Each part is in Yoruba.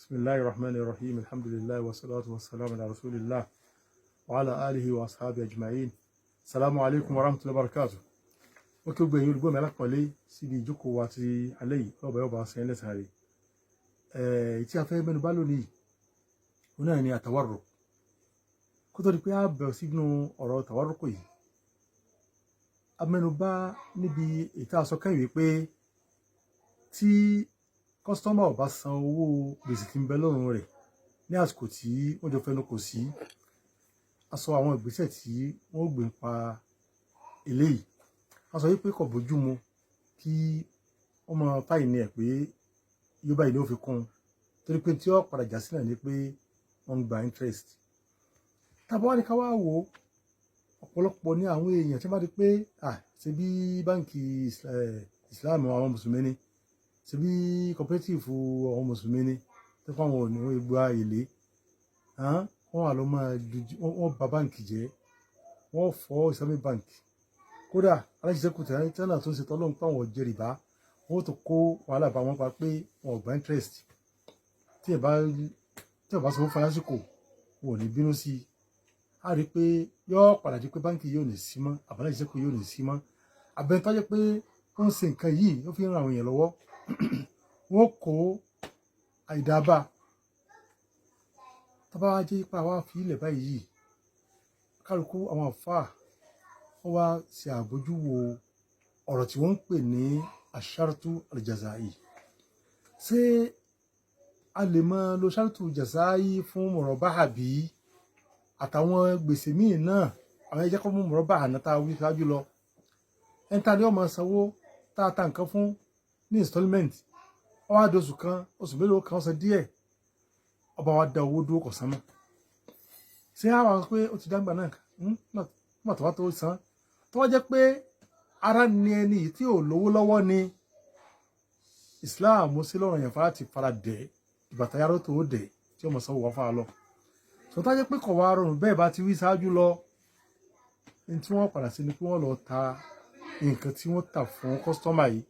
Bismillahir Rahmanir Rahim. Alhamdulillah wa salatu wa salam ala Rasulillah wa ala alihi wa ashabi ajma'in. Assalamu alaikum wa rahmatullahi wa barakatuh. Ó kí gbogbo ẹ̀yin olùgbọ́ mi alápọ̀nlé síbi ìjókòó wa ti alẹ́ yìí ọba ọba sẹ́yìn lẹ́sàn rẹ̀. Tí a fẹ́ mẹ́nu bà lónìí òun náà ni àtàwárò. Kó tó di pé a bẹ̀rẹ̀ sínú ọ̀rọ̀ tàwárò kò yìí. A mẹ́nu bà níbi ìta sọ kẹ́yìn wípé tí kọ́sítọ́mà ò bá san owó gbèsè tí ń bẹ lọ́rùn rẹ̀ ní àsìkò tí wọ́n jọ fẹnu kò sí, a sọ àwọn ìgbésẹ̀ tí wọ́n gbé ń pa eléyìí. A sọ wípé kò bójú mu kí wọ́n máa fáìní ẹ̀ pé yóò báyìí ló fi kún un torí pé tí ó padà já sílẹ̀ ni pé wọ́n ń gba interest. Tàbí wá ní ká wá wò ọ̀pọ̀lọpọ̀ ní àwọn èèyàn tí wọ́n bá di pé ṣe bí báǹkì Islam àwọn mùsùlùmí ni, ṣe bí cooperative àwọn mùsùlùmí ni tó fáwọn òní wọ́n gba èlé, wọ́n wà ló máa wọ́n bà báǹkì jẹ́, wọ́n fọ́ Islamic bank. Kódà aláṣẹ́kù tẹ́lá tó ń ṣe tọ́lọ́run pé àwọn jẹ rìbá, wọ́n tó kó wàhálà bá wọn pa pé wọn ò gba interest. Tí ẹ̀ bá sanwó fún lásìkò wọn ò ní bínú sí i. A rí i pé yóò padà di pé báǹkì yóò ní sí mọ́, àbáláṣẹ́kù yóò ní sí mọ́. Àbẹ̀ntọ́ jẹ́ pé ó ń ṣe nǹkan yìí ó fi ń ran àwọn èèyàn lọ́wọ́. Wọ́n kó àìdábà tọ́ba wá jẹ́ ipa wá fi ilẹ̀ báyìí. Kálukú àwọn àfáà wọ́n wá ṣe àbójúwò ọ̀rọ̀ tí wọ́n ń pè ní ashartu aljazai. Ṣé a lè máa lo shartu aljazai fún murabaha bí àtàwọn gbèsè míì náà? Àwọn ẹjẹ́ kọ́ mú murabaha náà tá a wí ṣáájú lọ. Ẹni tá a ní ọmọ sanwó tá a ta nǹkan fún ní installment, wọ́n á di oṣù kan, oṣù mélòó kan ọ̀sẹ̀ díẹ̀, ọba wa da owó dúró kò san mọ́. Ṣé àwọn pé ó ti dáńgbà náà nígbà tó wá tó san? Tó wá jẹ́ pé ara ni ẹni tí ò lówó lọ́wọ́ ni Islam sí lọ́rọ̀ yẹn fara ti fara dẹ̀ ìbàtà yàrá tó dẹ̀ tí ọmọ sanwó wá fara lọ. Sọ tá jẹ́ pé kò wá rọrùn bẹ́ẹ̀ bá ti wí ṣáájú lọ, ní tí wọ́n padà sí ni pé wọ́n lọ ta nǹkan tí wọ́n tà fún kọ́sítọ́mà yìí,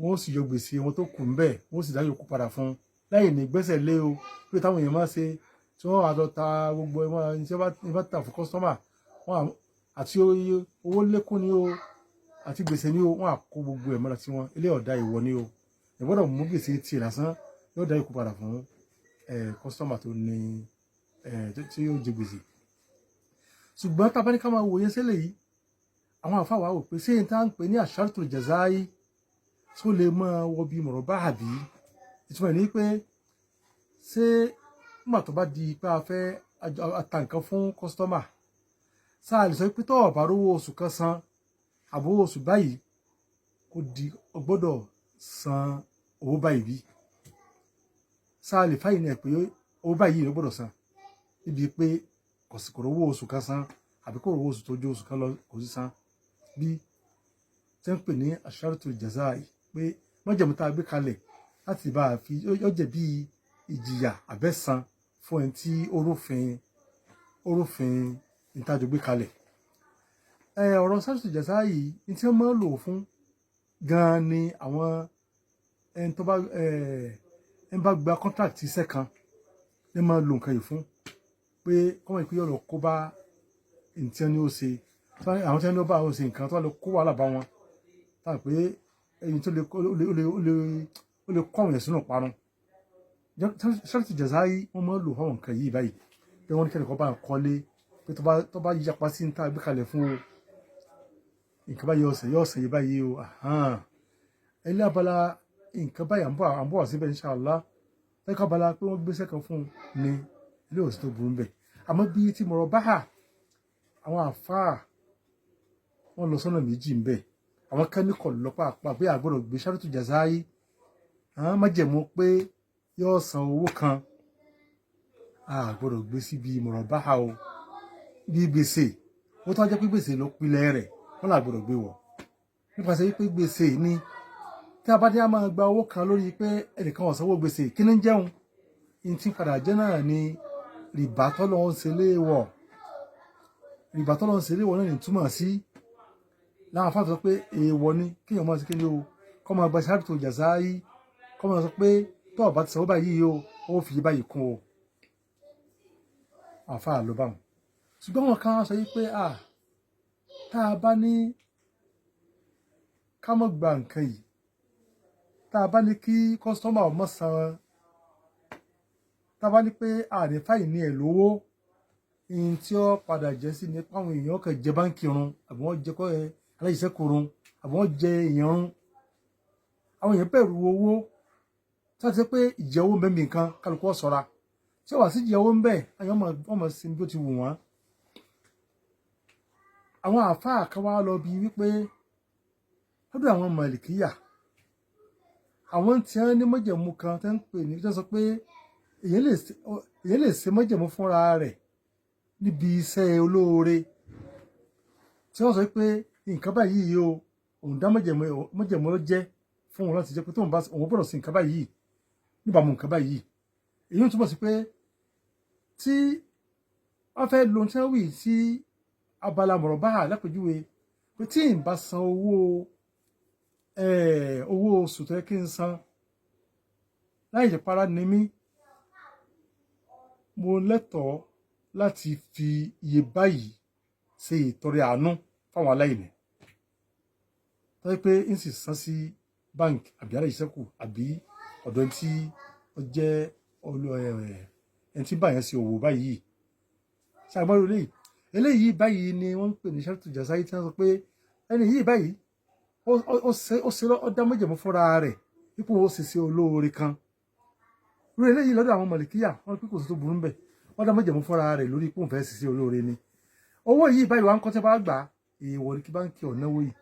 wọ́n sì yọ gbèsè wọn tó kù ńbẹ̀, wọ́n sì dá yòókù padà fún un lẹ́yìn ní gbẹ́sẹ̀ lé o pé táwọn èèyàn máa ṣe tí wọ́n wá lọ ta gbogbo ẹ̀wọ̀n tí wọ́n bá tà fún kọ́sítọ́mà àti owó lékún ni o àti gbèsè ni o, wọ́n á kó gbogbo ẹ̀ mọ́ra tí wọ́n ilé ọ̀dà ìwọ ni o. Ẹ gbọ́dọ̀ mú gbèsè tiẹ̀ lásán yóò dá yòókù padà fún kọ́sítọ́mà tó ní tí yóò jẹ gbèsè. Ṣùgbọ́n tá a bá ní ká máa wòye sílẹ̀ yìí, àwọn àfáà wá wò pé ṣé n tá ń pè ní ashartul jazai tó lè máa wọ bí murabaha bí? Ìtumọ̀ ní pé ṣé nígbà tó bá di pé a fẹ́ ata nǹkan fún kọ́sítọ́mà, sáà lè sọ pé tó bá rówó oṣù kan san àbówó oṣù báyìí kò di o gbọ́dọ̀ san owó báyìí bí? Sáà lè fáyìn ẹ̀ pé owó báyìí ló gbọ́dọ̀ san níbi pé kò rówó oṣù kan san àbí kò rówó oṣù tó jó oṣù kan lọ kò sí san bí? Tí wọ́n pè ní ashartul jazai pé májẹ̀mú tá a gbé kalẹ̀ láti bá a fi yóò jẹ́ bí ìjìyà àbẹ́san fún ẹni tí orúfin ìtajọ gbé kalẹ̀. Ọ̀rọ̀ ashartul jazai ní tí wọ́n máa ń lò fún gan-an ni àwọn ẹni tó bá gba contract iṣẹ́ kan ní máa ń lo nǹkan yìí fún pé kọ́mọ ìpín yóò lọ kó bá ẹni tí wọ́n ní ó ṣe, àwọn tí wọ́n ní ó bá ó ṣe nǹkan tó wà lọ kó wàhálà bá wọn táà pé ẹni tó lè kọ́ àwọn ẹ̀sùn náà parun. Shartu jazai wọ́n máa ń lò àwọn nǹkan yìí báyìí pé wọ́n ní kẹ́lẹ́kọ́ bá ń kọ́lé pé tó bá yíyapa sí ní tá a gbé kalẹ̀ fún o nǹkan báyìí yóò ṣe báyìí o. Ẹlẹ́ abala nǹkan báyìí à ń bọ̀ wá síbẹ̀ inshallah. Lẹ́kọ̀ọ́ abala pé wọ́n gbéṣẹ́ kan fún un ní ilé òsì tó burú bẹ̀. Àmọ́ bí ti murabaha àwọn àfáà wọ́n lọ sọ́nà méjì ń bẹ̀. Àwọn kẹ́míkọ̀ lọ́pàá pé àgbọ̀dọ̀ gbé shartu jazai májẹ̀mú pé yóò san owó kan, àgbọ̀dọ̀ gbé síbi murabaha o. Bí gbèsè wọ́n tó wá jẹ́ pé gbèsè ló pilẹ̀ rẹ̀ wọ́n là gbọ́dọ̀ gbé wọ̀ nípasẹ̀ wípé gbèsè ni tí a bá dé a máa gba owó kan lórí pé ẹnìkan ó sanwó gbèsè kí ní jẹun ní tí padà jẹ́ náà ni rìbá tọ́lọ́ ń ṣe léèwọ̀. Rìbá tọ́lọ́ ń ṣe léèwọ̀ náà ní túmọ̀ sí láwọn afáàtọ̀ sọ pé èèwọ̀ ni kéèyàn máa ṣe kí ni o kọ́ máa gba shartu jazai kọ́ máa sọ pé tó tó bá ti sanwó báyìí o ó fi báyìí kún o àfáà ló bá wọn ṣùgbọ́n wọn kan sọ pé tá a bá ní ká mọ́ gba nǹkan yìí tá a bá ní kí kọ́sítọ́mà ọmọ san tá a bá ní pé àrífáì ní ẹ̀ lówó ihun tí ó padà jẹ́ sí ni páwọn èèyàn kan jẹ báńkì run àbí wọ́n jẹ kọ́ ẹ aláìsẹ́kù run àbí wọ́n jẹ èèyàn run àwọn èèyàn bẹ̀rù owó tí wọ́n ti pé ìjẹ́wó mẹ́mí nǹkan kálukú ọ̀sọ́ra tí ó wà sí ìjẹ́wó ń bẹ̀ àyàn wọ́n mọ̀ sí bí ó ti wù wọ́n. àwọn àáfàá kan wá lọ bí wípé lọ́dọ̀ àwọn màlìkíyà àwọn tí wọ́n ní májẹ̀mú kan tó ń pè ní tó sọ pé èèyàn lè ṣe májẹ̀mú fúnra rẹ̀ níbi iṣẹ́ olóore tí wọ́n sọ pé nǹkan báyìí o òun dá májẹ̀mú ló jẹ́ fún òun láti jẹ́ pé tóun bá òun gbọ́dọ̀ sí nǹkan báyìí níbàámu nǹkan báyìí èyí ń túbọ̀ sí pé tí wọ́n fẹ́ lo tí wọ́n wì sí abala mọ̀rọ̀ báà lápèjúwe pé tí n bá san owó oṣù tó yẹ kí n san láì jẹ́ para ni mí mo lẹ́tọ̀ọ́ láti fi iye báyìí ṣe ìtọrẹ àánú fáwọn aláìní tó yẹ pé n sì san sí báńkì àbí aláìsẹ́kù àbí ọ̀dọ̀ tí ó jẹ́ ẹni tí báyẹn ṣe òwò báyìí ṣàgbọ́n eléyìí báyìí ni wọ́n ń pè ní ṣáàtù jàsáyé tí wọ́n sọ pé ẹni yìí báyìí ó dá májẹ̀mú fúnra rẹ̀ ipò ó sì ṣe olóore kan lórí eléyìí lọ́dọ̀ àwọn mọ̀lẹ́kíyà wọ́n pín kò sí tó burú ńbẹ̀ wọ́n dá májẹ̀mú fúnra rẹ̀ lórí ipò òǹfẹ́ sì ṣe olóore ni owó yìí báyìí wà ń kọ́ tí wọ́n bá gbà èèwọ̀ ní kí báńkì ọ̀náwó yìí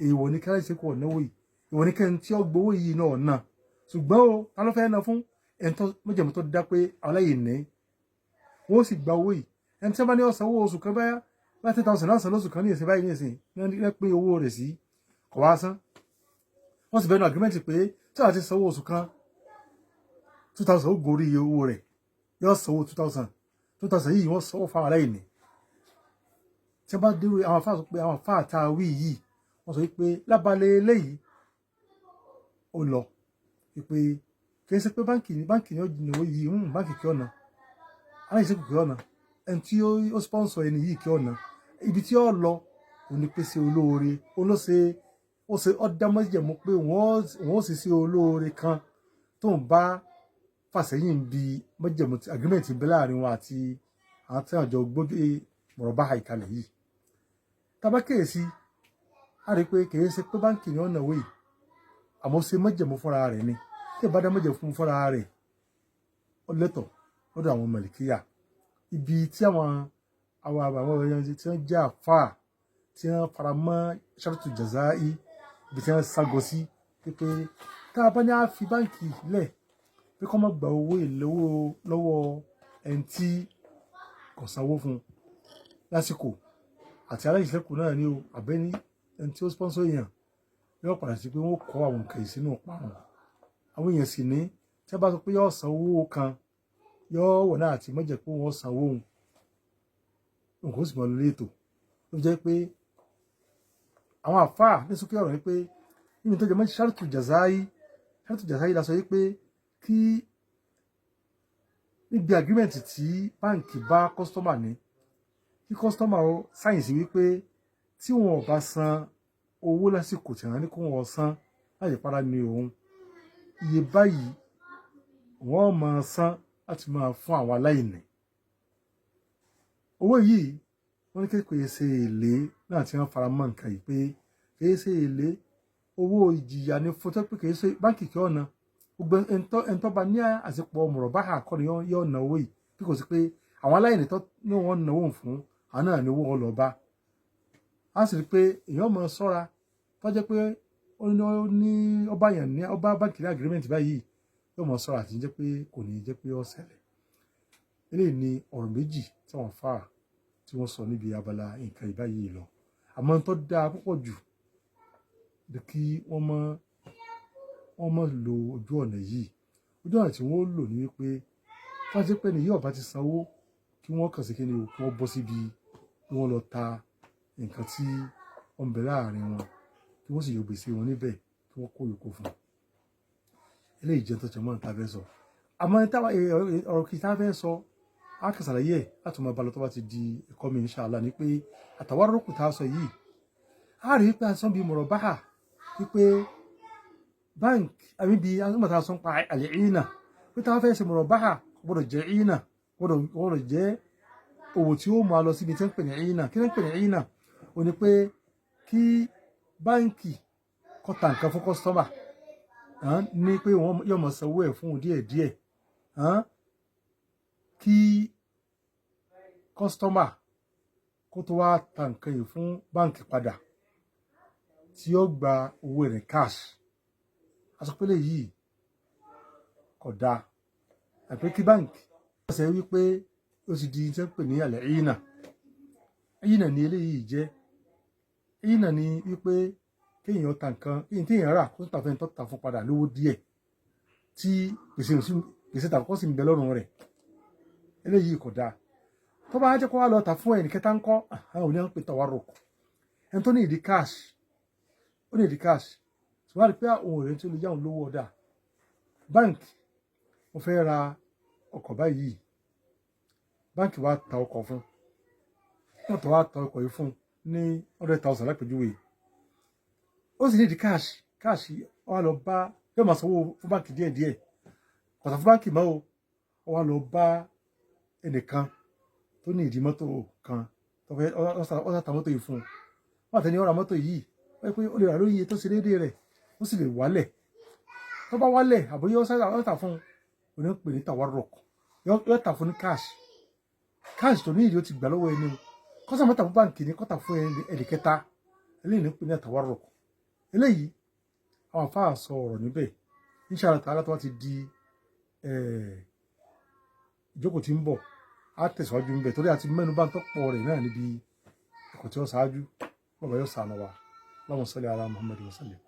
èèwọ̀ ní kí aláìsẹ́kù ọ̀náwó yìí èèwọ̀ ní kẹ́ni tí ó gbowó yìí náà ná ṣùgbọ́n o ta ló fẹ́ ná fún ẹni tó májẹ̀mú tó dá pé aláìní wọ́n sì gba owó yìí ẹni tí wọ́n bá ní ọ̀sán owó oṣù kan bá 10,000 lọ́sàn lóṣù kan ní ìsìn báyìí ní ìsìn ní pín owó rẹ̀ sí kọ̀ wá san wọ́n sì bẹ̀rù àgírímẹ́ǹtì pé tí wọ́n ti sanwó oṣù kan 2,000 ó gorí owó rẹ̀ yóò sanwó 2,000 yìí wọ́n sanwó fáwọn aláìní tí wọ́n bá dé àwọn afáà sọ pé àwọn afáà tá a wí yìí wọ́n sọ pé lábalẹ̀ eléyìí ó lọ pé kì í ṣe pé báńkì ni ó jìnnà yìí báńkì kí ọ̀nà aláìsẹ́kù kí ọ̀nà ẹni tí ó sponsor ẹni yìí kí ọ̀nà ibi tí ó lọ òní pèsè olóore ó ṣe ọ̀dámọ́jẹ̀mú pé wọ́n ó sì ṣe olóore kan tó ń bá fàṣẹyìn bí mọ́jẹ̀mú agreement bẹ láàrin wọn àti àwọn tí àjọ gbójú mọ̀rọ̀bá ìkàlẹ̀ yìí tábà kíyèsí a rí i pé kìí ṣe pé báńkì ni ó náwó yìí àmọ́ ṣe mọ́jẹ̀mú fúnra rẹ̀ ni tí ìbá dá mọ́jẹ̀mú fúnra rẹ̀ ó lẹ́tọ̀ lọ́dọ̀ àwọn mọ̀lìkíyà ibi tí àwọn èèyàn tí wọ́n jẹ́ àfáà tí wọ́n fara mọ́ ṣáàtù jàzáì ibi tí wọ́n ságọ sí pé tá a bá ní a fi báńkì lẹ̀ pé kọ́ mọ́ gba owó ìlówó lọ́wọ́ ẹni tí kò sanwó fún lásìkò àti aláìsẹ́kù náà ni o àbẹ́ni ẹni tí ó sponsor èèyàn yóò padà sí pé wọ́n kọ́ àwọn nǹkan ìsínú parun àwọn èèyàn sì ní tí wọ́n bá sọ pé yóò san owó kan yóò wọ̀ náà àti mọ́jẹ̀ pé wọ́n sanwó òun nǹkan ó sì mọ̀ lórí ètò ló jẹ́ pé àwọn àfáà ní sókè ọ̀rọ̀ ni pé nínú tó jẹ́ mọ́ ṣáàtù jàzáì la sọ yí pé kí níbi agreement tí báǹkì bá kọ́sítọ́mà ní kí kọ́sítọ́mà ó sáyẹ̀nsì wípé tí wọn ò bá san owó lásìkò tí wọn ní kó wọn san láti para ní òun iye báyìí wọ́n máa san láti máa fún àwọn aláìní owó yìí wọ́n ní kékeré ṣe èlé náà tí wọ́n fara mọ́ nǹkan yìí pé kìí ṣe èlé owó ìjìyà ní fótó pé kìí ṣe báńkì kí ọ̀nà gbogbo ẹ̀ńtọ́ bá ní àsìkò mọ̀rọ̀bá àkọ́ni yóò ná owó yìí bí kò sí pé àwọn aláìní tó ní wọ́n náwó fún àwọn náà ní owó wọn lọ bá a sì rí pé èèyàn mọ̀ ṣọ́ra tó jẹ́ pé ó ní ọba báńkì ní agreement báyìí yóò mọ̀ ṣọ́ra àti jẹ́ pé kò ní jẹ́ pé ó ṣẹlẹ̀ eléyìí ni ọ̀rọ̀ méjì tí wọ́n fà tí wọ́n sọ níbi abala nǹkan ìbáyìí lọ àmọ́ tó dáa púpọ̀ jù bí kí wọ́n mọ̀ lo ojú ọ̀nà yìí ojú ọ̀nà tí wọ́n lò ní wípé wọ́n ti pẹ́ ní yóò bá ti sanwó kí wọ́n kàn sí kí ni o kí wọ́n bọ́ síbi kí wọ́n lọ ta nǹkan tí wọ́n ń bẹ láàrin wọn kí wọ́n sì yọ gbèsè wọn níbẹ̀ kí wọ́n kó yòókù fún un eléyìí jẹ́ tó jẹ́ mọ́ ta fẹ́ sọ àmọ́ ọ̀rọ̀ kì í ta fẹ́ sọ á kà ṣàlàyé láti máa balọ̀ tó bá ti di ẹ̀kọ́ mi inshallah ní pé àtàwárùkù tá a sọ yìí á rí pé asán bíi mọ̀rọ̀ báhà wípé bank àbí bíi asán tá a sọ pa àlẹ́ ìnà pé táwọn fẹ́ ṣe mọ̀rọ̀ báhà gbọ́dọ̀ jẹ́ ìnà gbọ́dọ̀ jẹ́ owó tí ó máa lọ síbi tí wọ́n ń pè ní ìnà kí wọ́n ń pè ní ìnà ó ní pé kí báǹkì kó ta nǹkan fún kọ́sítọ́mà ní pé wọ́n yóò máa sanwó ẹ̀ fún díẹ̀díẹ̀ kí kọ́sítọ́mà kó tó wá ta nǹkan yìí fún báǹkì padà tí ó gba owó rẹ̀ cash àsọpẹ́lẹ̀ yìí kò dáa àpé kí báǹkì wọ́n ṣe wípé ó ti di tí wọ́n pè ní àlẹ́ ìyínà ní eléyìí jẹ́ ìyínà ní wípé kéèyàn ta nǹkan kéèyàn téèyàn rà kó tà fẹ́ tó tà fún padà lówó díẹ̀ tí gbèsè tàkọ́ sì ń bẹ lọ́rùn rẹ̀ eléyìí kò dáa tó bá jẹ́ kó wá lọ tà fún ẹnì kẹta ńkọ́ àwọn òní wọn pè tawarruk ẹni tó ní ìdí cash ó ní ìdí cash ṣùgbọ́n àti pé òun rẹ̀ tí ó lè yá òun lówó ọ̀dà báǹkì mo fẹ́ ra ọkọ̀ báyìí báǹkì wa ta ọkọ̀ fún wọ́n tó wá ta ọkọ̀ yìí fún ní 100,000 lápèjúwe ó sì ní ìdí cash ó wá lọ bá yóò máa sanwó fún báǹkì díẹ̀díẹ̀ kọ̀tà fún báǹkì mọ́ ó wá lọ bá ẹnìkan tó ní ìdí mọ́tò kan tó fẹ́ ó sàtà mọ́tò yìí fún un wọ́n àtẹni ọ̀rọ̀ mọ́tò yìí wọ́n pé ó lè rà lórí iye tó ṣe déédéé rẹ̀ ó sì lè wálẹ̀ tó bá wálẹ̀ àbóyá ó tà fún un òní pè ní tawarruk yóò tà fún ní cash tó ní ìdí ó ti gbà lọ́wọ́ ẹni kọ́sà mọ́tà fún báǹkì ní kọ́tà fún ẹnì kẹta eléyìí ní pè ní tawarruk eléyìí àwọn àfáà sọ ọ̀rọ̀ níbẹ̀ inshallah ta'ala tó wá ti di ìjókòó tí ń bọ̀ á tẹ̀síwájú ń bẹ̀ torí àti mẹ́nu bá ń tọ́pọ̀ rẹ̀ náà níbi ẹ̀kọ́ tí ó ṣáájú bàbá yóò sànù wa Allahumma salli ala Muhammad wa sallim.